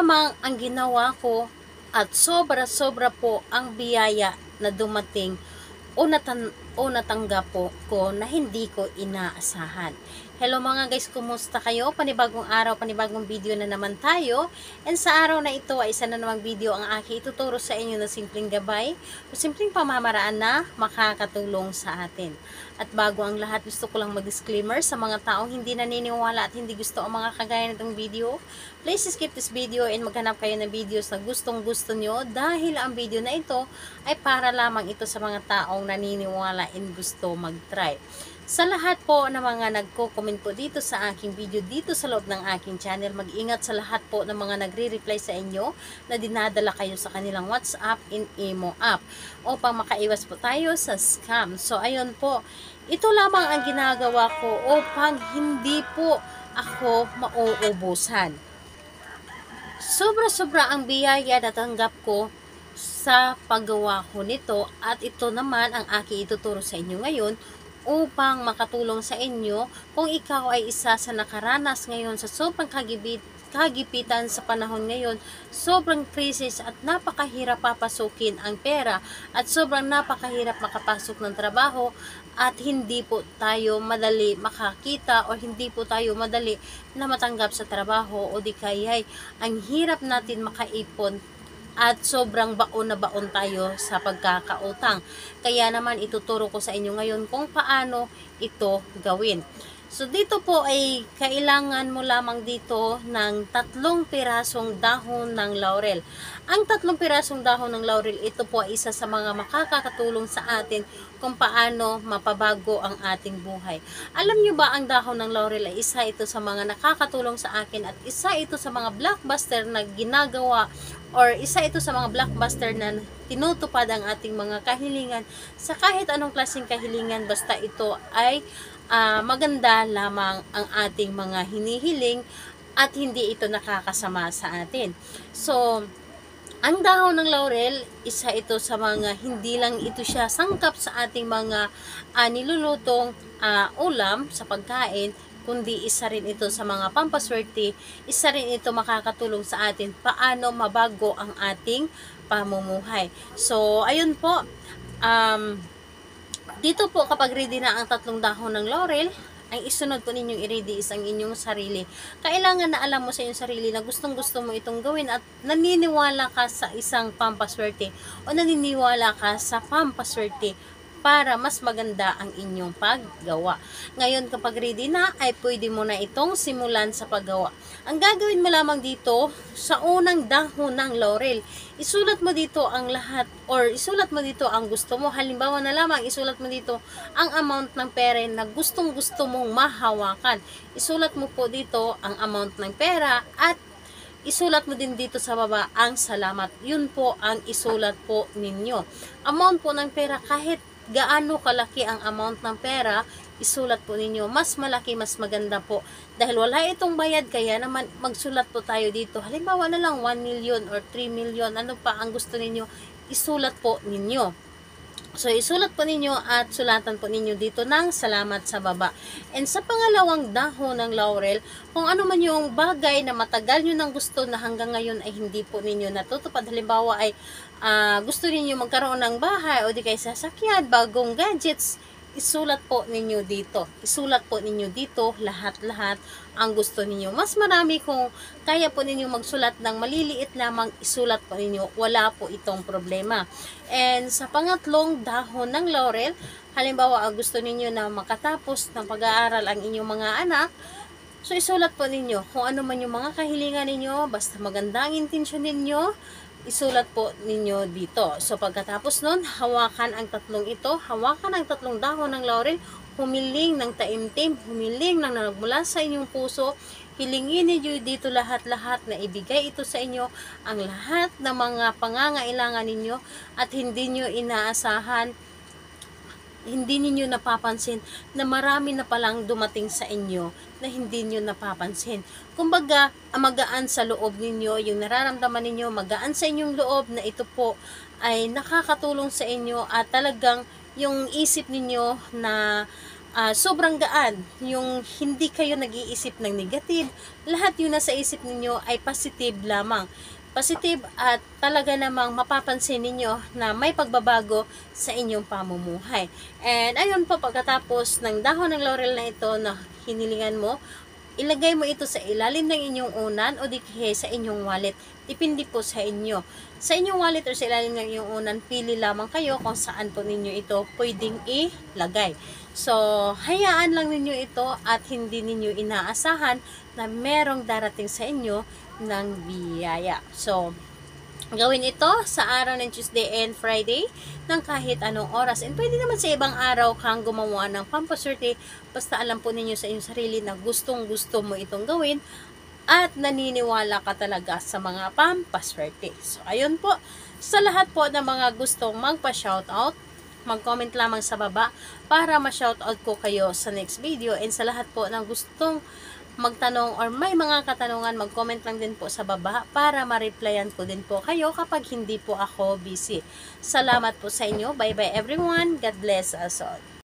lamang ang ginawa ko at sobra-sobra po ang biyaya na dumating o natanggap ko na hindi ko inaasahan. Hello mga guys, kumusta kayo? Panibagong araw, panibagong video na naman tayo. And sa araw na ito ay isa na namang video ang aking ituturo sa inyo na simpleng gabay o simpleng pamamaraan na makakatulong sa atin. At bago ang lahat, gusto ko lang mag-disclaimer sa mga taong hindi naniniwala at hindi gusto ang mga kagaya nitong video. Please skip this video and maghanap kayo ng videos na gustong-gusto nyo dahil ang video na ito ay para lamang ito sa mga taong naniniwala and gusto mag-try. Sa lahat po ng mga nagko-comment po dito sa aking video dito sa loob ng aking channel, mag-ingat sa lahat po ng mga nagre-reply sa inyo na dinadala kayo sa kanilang WhatsApp and Imo app upang makaiwas po tayo sa scam. So ayun po, ito lamang ang ginagawa ko upang hindi po ako mauubusan. Sobra-sobra ang biyaya na tanggap ko sa paggawa ko nito at ito naman ang aking ituturo sa inyo ngayon upang makatulong sa inyo kung ikaw ay isa sa nakaranas ngayon sa sobrang kagipitan sa panahon ngayon, sobrang krisis at napakahirap papasukin ang pera at sobrang napakahirap makapasok ng trabaho at hindi po tayo madali makakita o hindi po tayo madali na matanggap sa trabaho o di kaya'y ang hirap natin makaipon at sobrang baon na baon tayo sa pagkakautang. Kaya naman ituturo ko sa inyo ngayon kung paano ito gawin. So dito po ay kailangan mo lamang dito ng 3 pirasong dahon ng laurel. Ang 3 pirasong dahon ng laurel, ito po ay isa sa mga makakatulong sa atin kung paano mapabago ang ating buhay. Alam nyo ba ang dahon ng laurel ay isa ito sa mga nakakatulong sa akin at isa ito sa mga blockbuster na ginagawa or isa ito sa mga blockbuster na tinutupad ang ating mga kahilingan sa kahit anong klaseng kahilingan basta ito ay maganda lamang ang ating mga hinihiling at hindi ito nakakasama sa atin. So, ang dahon ng laurel, isa ito sa mga hindi lang ito siya sangkap sa ating mga nilulutong ulam sa pagkain, kundi isa rin ito sa mga pampaswerte, isa rin ito makakatulong sa atin paano mabago ang ating pamumuhay. So, ayun po, dito po kapag ready na ang 3 dahon ng laurel, ang isunod po ninyong i-ready is ang inyong sarili. Kailangan na alam mo sa inyong sarili na gustong gusto mo itong gawin at naniniwala ka sa isang pampaswerte o naniniwala ka sa pampaswerte para mas maganda ang inyong paggawa. Ngayon kapag ready na ay pwede mo na itong simulan sa paggawa. Ang gagawin mo lamang dito sa unang dahon ng laurel, isulat mo dito ang lahat or isulat mo dito ang gusto mo. Halimbawa na lamang isulat mo dito ang amount ng pera na gustong gusto mong mahawakan. Isulat mo po dito ang amount ng pera at isulat mo din dito sa baba ang salamat. Yun po ang isulat po ninyo. Amount po ng pera, kahit gaano kalaki ang amount ng pera, isulat po ninyo. Mas malaki, mas maganda po. Dahil wala itong bayad, kaya naman magsulat po tayo dito. Halimbawa na lang 1 million or 3 million. Ano pa ang gusto ninyo? Isulat po ninyo. So, isulat po ninyo at sulatan po ninyo dito ng salamat sa baba. And sa pangalawang dahon ng laurel, kung ano man yung bagay na matagal nyo nang gusto na hanggang ngayon ay hindi po ninyo natutupad. Halimbawa ay gusto ninyo magkaroon ng bahay o di kay sasakyan, bagong gadgets, isulat po ninyo dito. Isulat po ninyo dito lahat-lahat ang gusto ninyo. Mas marami kung kaya po ninyo magsulat ng maliliit lamang, isulat po ninyo. Wala po itong problema. And sa pangatlong dahon ng laurel, halimbawa gusto ninyo na makatapos ng pag-aaral ang inyong mga anak, so isulat po ninyo kung ano man yung mga kahilingan ninyo, basta maganda ang intensyon ninyo, isulat po ninyo dito. So pagkatapos nun, hawakan ang 3 ito, hawakan ang 3 dahon ng laurel, humiling ng taimtim, humiling ng nagmula sa inyong puso, hilingin niyo dito lahat-lahat na ibigay ito sa inyo, ang lahat ng mga pangangailangan ninyo at hindi nyo inaasahan, hindi ninyo napapansin na marami na palang dumating sa inyo na hindi nyo napapansin. Kumbaga, magaan sa loob ninyo, yung nararamdaman ninyo, magaan sa inyong loob na ito po ay nakakatulong sa inyo at talagang yung isip ninyo na sobrang gaan, yung hindi kayo nag-iisip ng negative, lahat yun nasa isip ninyo ay positive lamang. Positive at talaga namang mapapansin ninyo na may pagbabago sa inyong pamumuhay. And ayun po, pagkatapos ng dahon ng laurel na ito na hinilingan mo, ilagay mo ito sa ilalim ng inyong unan o di kaya sa inyong wallet. Depende po sa inyo. Sa inyong wallet or sa ilalim ng inyong unan, pili lamang kayo kung saan po ninyo ito pwedeng ilagay. So, hayaan lang ninyo ito at hindi ninyo inaasahan na merong darating sa inyo ng biyaya. So, gawin ito sa araw ng Tuesday and Friday ng kahit anong oras. And pwede naman sa ibang araw kang gumawa ng pampaswerte, basta alam po ninyo sa inyong sarili na gustong gusto mo itong gawin at naniniwala ka talaga sa mga pampaswerte. So, ayun po. Sa lahat po ng mga gustong magpa-shoutout, mag-comment lamang sa baba para ma-shoutout ko kayo sa next video. And sa lahat po ng gustong magtanong or may mga katanungan, mag-comment lang din po sa baba para ma-replyan ko din po kayo kapag hindi po ako busy. Salamat po sa inyo. Bye-bye everyone. God bless us all.